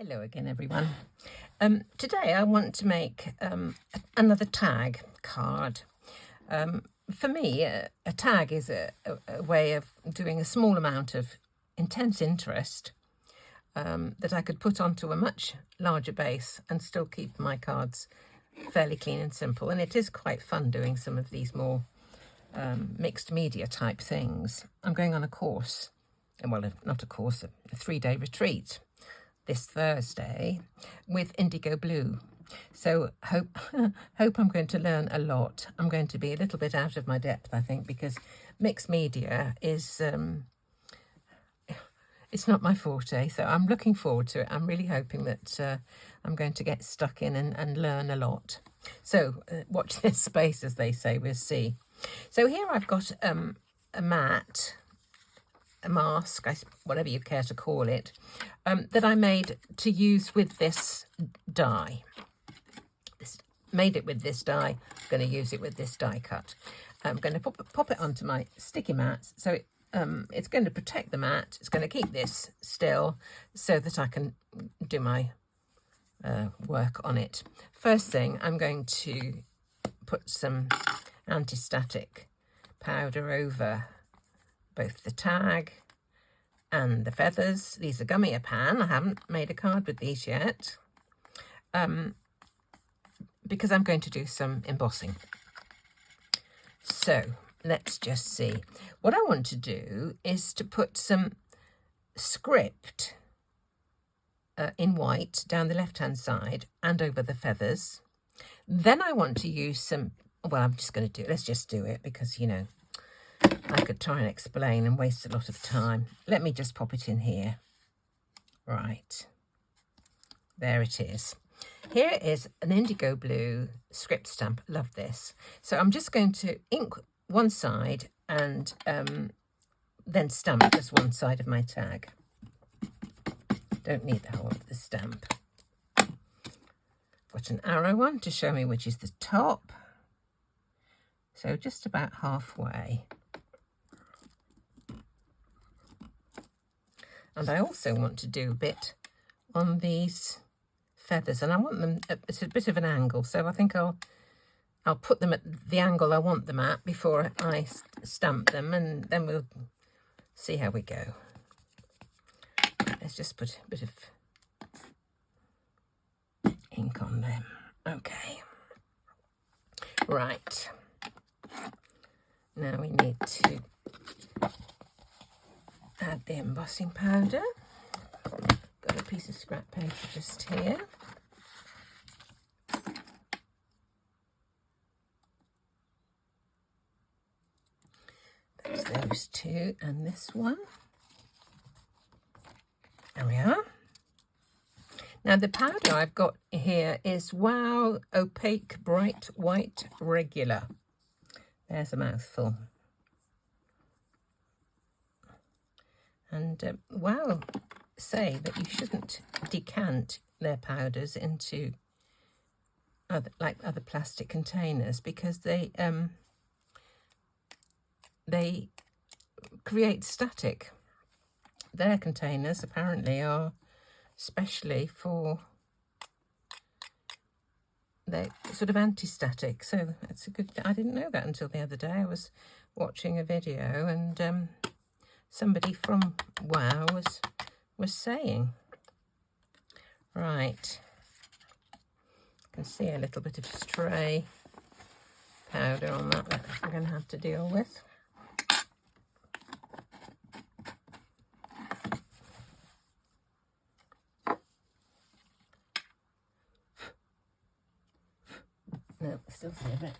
Hello again, everyone. Today I want to make another tag card. For me, a tag is a way of doing a small amount of intense interest that I could put onto a much larger base and still keep my cards fairly clean and simple. And it is quite fun doing some of these more mixed media type things. I'm going on a course, well, not a course, a 3-day retreat this Thursday with Indigo Blu. So hope I'm going to learn a lot. I'm going to be a little bit out of my depth, I think, because mixed media is it's not my forte. So I'm looking forward to it. I'm really hoping that I'm going to get stuck in and learn a lot. So watch this space, as they say. We'll see. So here I've got a mat, a mask, whatever you care to call it, that I made to use with this die. Made it with this die. I'm going to use it with this die cut. I'm going to pop it onto my sticky mat, so it's going to protect the mat. It's going to keep this still so that I can do my work on it. First thing, I'm going to put some anti-static powder over both the tag and the feathers. These are Gummiapan. I haven't made a card with these yet because I'm going to do some embossing. So let's just see. What I want to do is to put some script in white down the left-hand side and over the feathers. Then I want to use some, well, I'm just going to do it. Let's just do it because, you know, I could try and explain and waste a lot of time. Let me just pop it in here. Right. There it is. Here is an Indigo Blu script stamp. Love this. So I'm just going to ink one side and then stamp just one side of my tag. Don't need the whole of the stamp. Got an arrow on to show me which is the top. So just about halfway. And I also want to do a bit on these feathers, and I want them at a bit of an angle. So I think I'll put them at the angle I want them at before I stamp them, and then we'll see how we go. Let's just put a bit of ink on them. Okay. Right. Now we need to add the embossing powder. Got a piece of scrap paper just here. There's those two and this one. There we are. Now the powder I've got here is Wow Opaque Bright White Regular. There's a mouthful. And Wow say that you shouldn't decant their powders into other plastic containers because they create static. Their containers apparently are specially for, they're sort of anti-static. So that's a good, I didn't know that until the other day. I was watching a video and somebody from Wow was saying. Right. I can see a little bit of stray powder on that I'm going to have to deal with. No, still see a bit.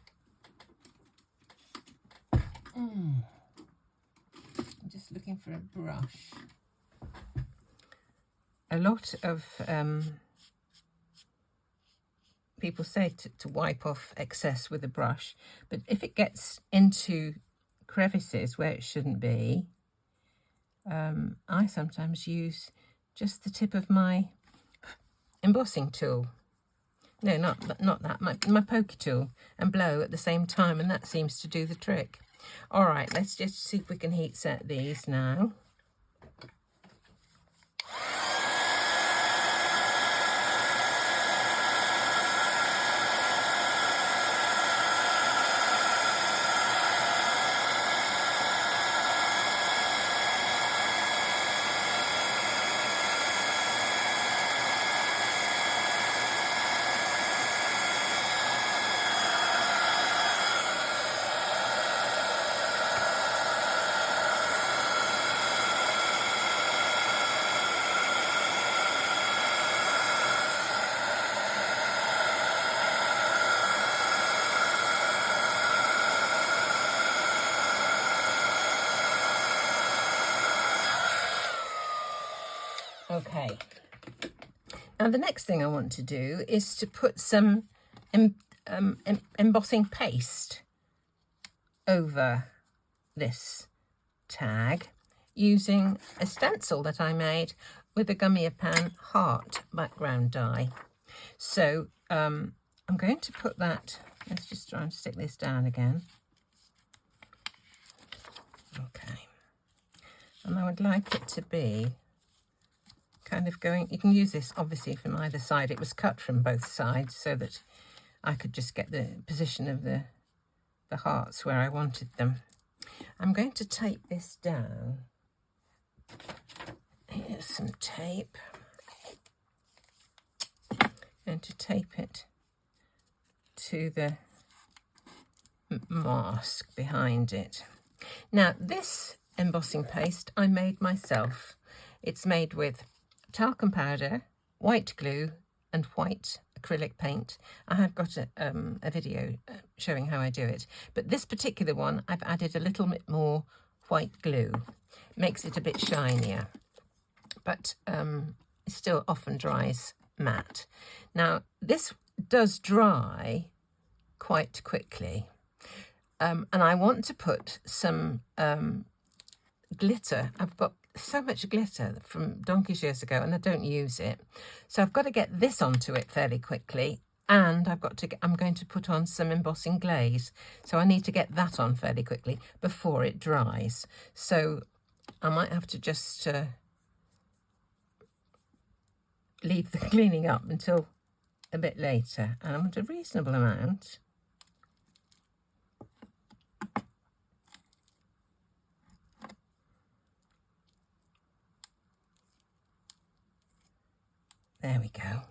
I'm just looking for a brush. A lot of people say to wipe off excess with a brush, but if it gets into crevices where it shouldn't be, I sometimes use just the tip of my embossing tool. No, not that, my pokey tool, and blow at the same time, and that seems to do the trick. All right, let's just see if we can heat set these now. Okay. Now the next thing I want to do is to put some embossing paste over this tag using a stencil that I made with a Gummiapan heart background die. So I'm going to put that, let's just try and stick this down again. Okay. And I would like it to be kind of going, you can use this obviously from either side. It was cut from both sides so that I could just get the position of the hearts where I wanted them. I'm going to tape this down. Here's some tape. And to tape it to the mask behind it. Now this embossing paste I made myself. It's made with talcum powder, white glue and white acrylic paint. I have got a video showing how I do it, but this particular one I've added a little bit more white glue. Makes it a bit shinier, but it still often dries matte. Now this does dry quite quickly, and I want to put some glitter. I've got so much glitter from donkey's years ago and I don't use it, so I've got to get this onto it fairly quickly, and I'm going to put on some embossing glaze, so I need to get that on fairly quickly before it dries. So I might have to just leave the cleaning up until a bit later, and I want a reasonable amount. There we go.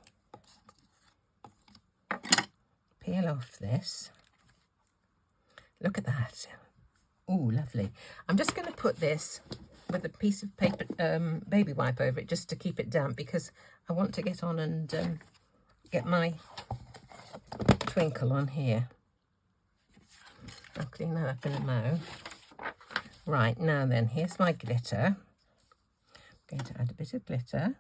Peel off this. Look at that. Oh, lovely. I'm just going to put this with a piece of paper, baby wipe over it, just to keep it damp, because I want to get on and get my twinkle on here. I'll clean that up in a mo. Right, now then, here's my glitter. I'm going to add a bit of glitter.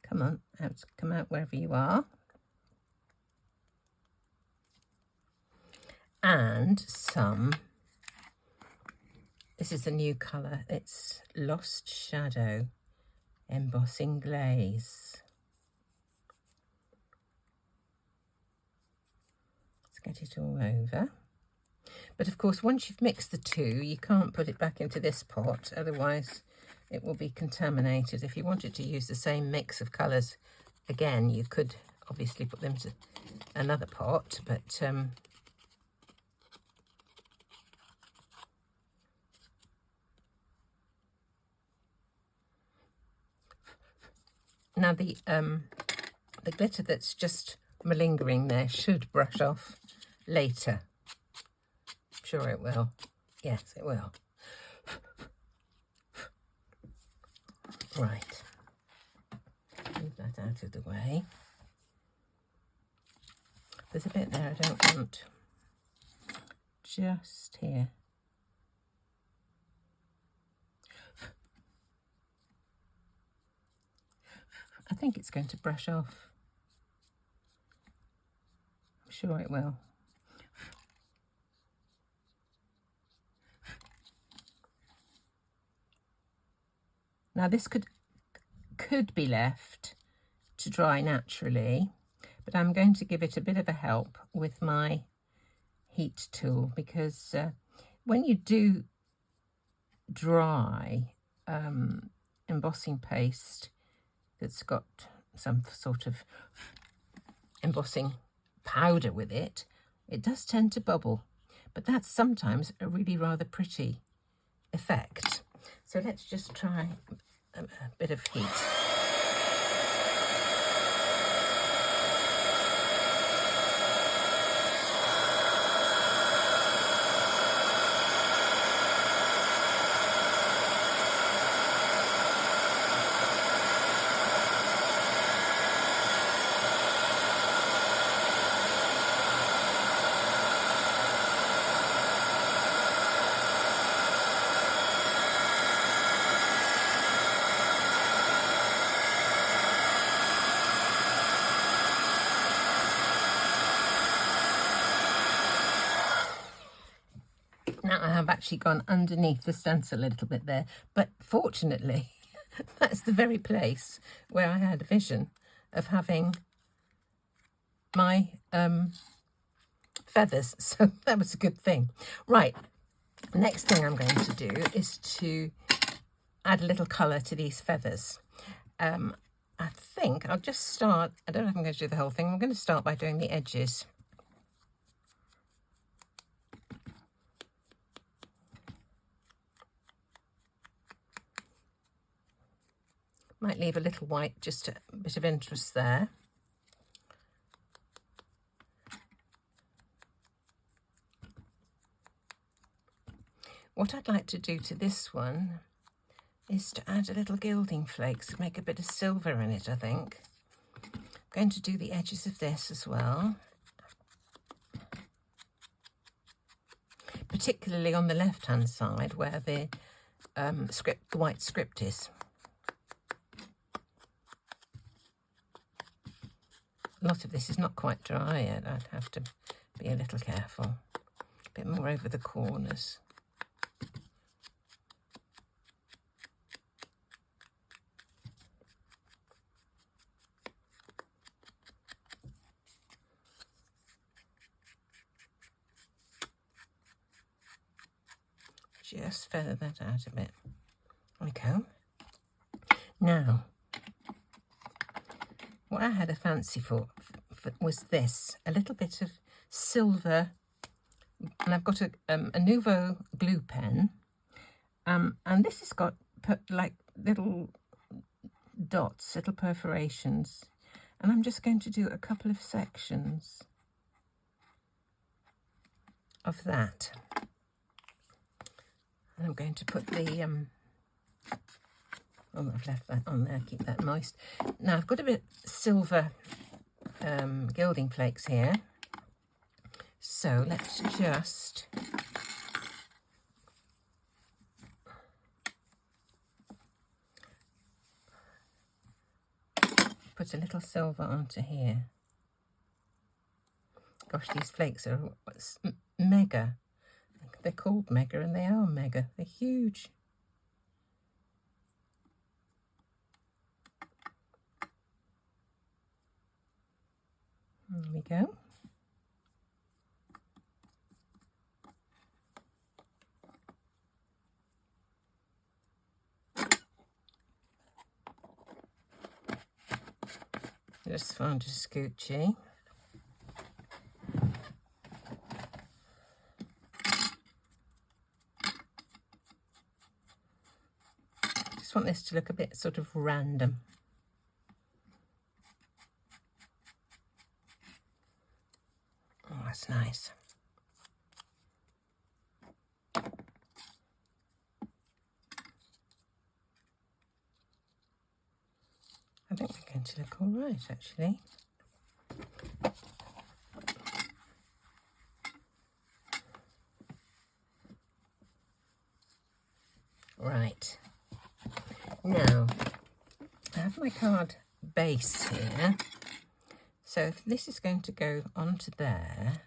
Come on, come out wherever you are. And some, this is the new colour, it's Lost Shadow Embossing Glaze. Let's get it all over. But of course, once you've mixed the two, you can't put it back into this pot, otherwise it will be contaminated. If you wanted to use the same mix of colours again, you could obviously put them to another pot, but now the glitter that's just malingering there should brush off later. I'm sure it will. Yes, it will. Right, move that out of the way. There's a bit there I don't want. Just here. I think it's going to brush off. I'm sure it will. Now this could be left to dry naturally, but I'm going to give it a bit of a help with my heat tool, because when you do dry embossing paste that's got some sort of embossing powder with it, it does tend to bubble, but that's sometimes a really rather pretty effect. So let's just try a bit of heat. I've actually gone underneath the stencil a little bit there, but fortunately that's the very place where I had a vision of having my feathers, so that was a good thing. Right, next thing I'm going to do is to add a little colour to these feathers. I think I'll just start, I don't know if I'm going to do the whole thing, I'm going to start by doing the edges. Might leave a little white, just a bit of interest there. What I'd like to do to this one is to add a little gilding flakes, make a bit of silver in it, I think. I'm going to do the edges of this as well, particularly on the left-hand side where the white script is. A lot of this is not quite dry yet. I'd have to be a little careful. A bit more over the corners. Just feather that out a bit. There we go. Now, what I had a fancy for was this, a little bit of silver, and I've got a Nouveau glue pen, and this has got like little dots, little perforations, and I'm just going to do a couple of sections of that. And I'm going to put the, oh, I've left that on there, keep that moist. Now I've got a bit silver gilding flakes here. So let's just put a little silver onto here. Gosh, these flakes are mega. They're called mega, and they are mega. They're huge. There we go. Just found a scoochie. Just want this to look a bit sort of random. Oh, that's nice. I think we're going to look all right, actually. Right. Now, I have my card base here. So if this is going to go onto there,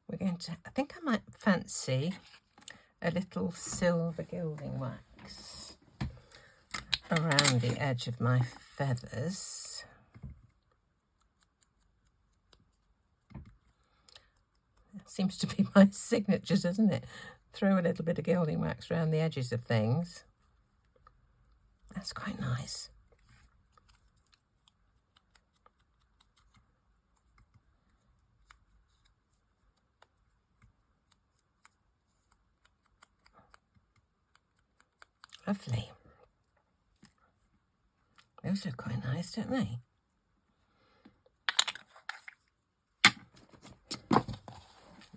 we're going to, I think I might fancy a little silver gilding wax around the edge of my feathers. That seems to be my signature, doesn't it? Throw a little bit of gilding wax around the edges of things. That's quite nice. Lovely. Those look quite nice, don't they?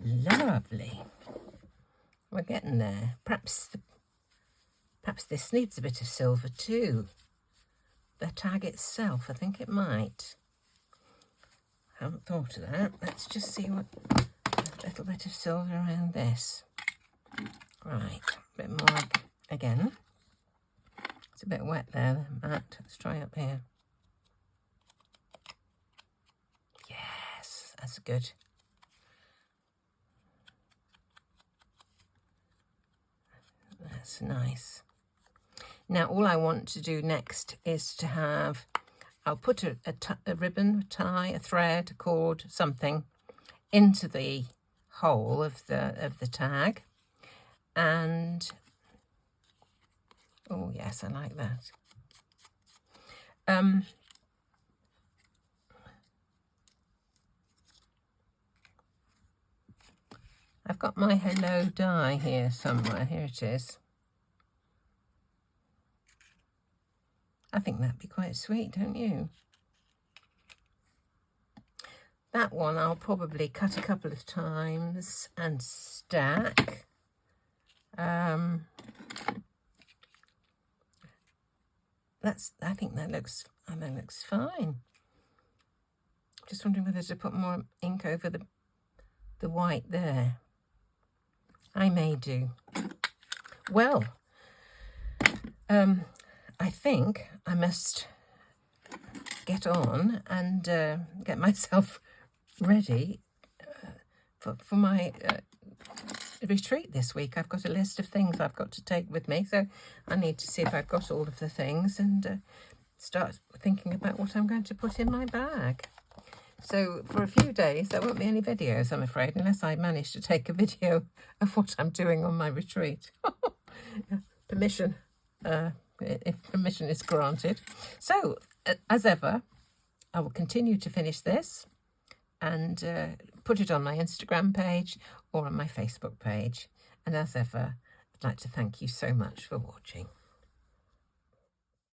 Lovely. We're getting there. Perhaps this needs a bit of silver too. The tag itself, I think it might. I haven't thought of that. Let's just see what a little bit of silver around this. Right, a bit more again. It's a bit wet there, Matt. Let's try up here. Yes, that's good. That's nice. Now all I want to do next is to have, I'll put a ribbon, a tie, a thread, a cord, something into the hole of the tag. And oh yes, I like that. I've got my hello die here somewhere. Here it is. I think that'd be quite sweet, don't you? That one I'll probably cut a couple of times and stack. I think that looks fine. Just wondering whether to put more ink over the white there. I may do. Well, I think I must get on and get myself ready for my retreat this week. I've got a list of things I've got to take with me, so I need to see if I've got all of the things and start thinking about what I'm going to put in my bag. So for a few days there won't be any videos, I'm afraid, unless I manage to take a video of what I'm doing on my retreat. Permission, if permission is granted. So as ever, I will continue to finish this and put it on my Instagram page or on my Facebook page. And as ever, I'd like to thank you so much for watching.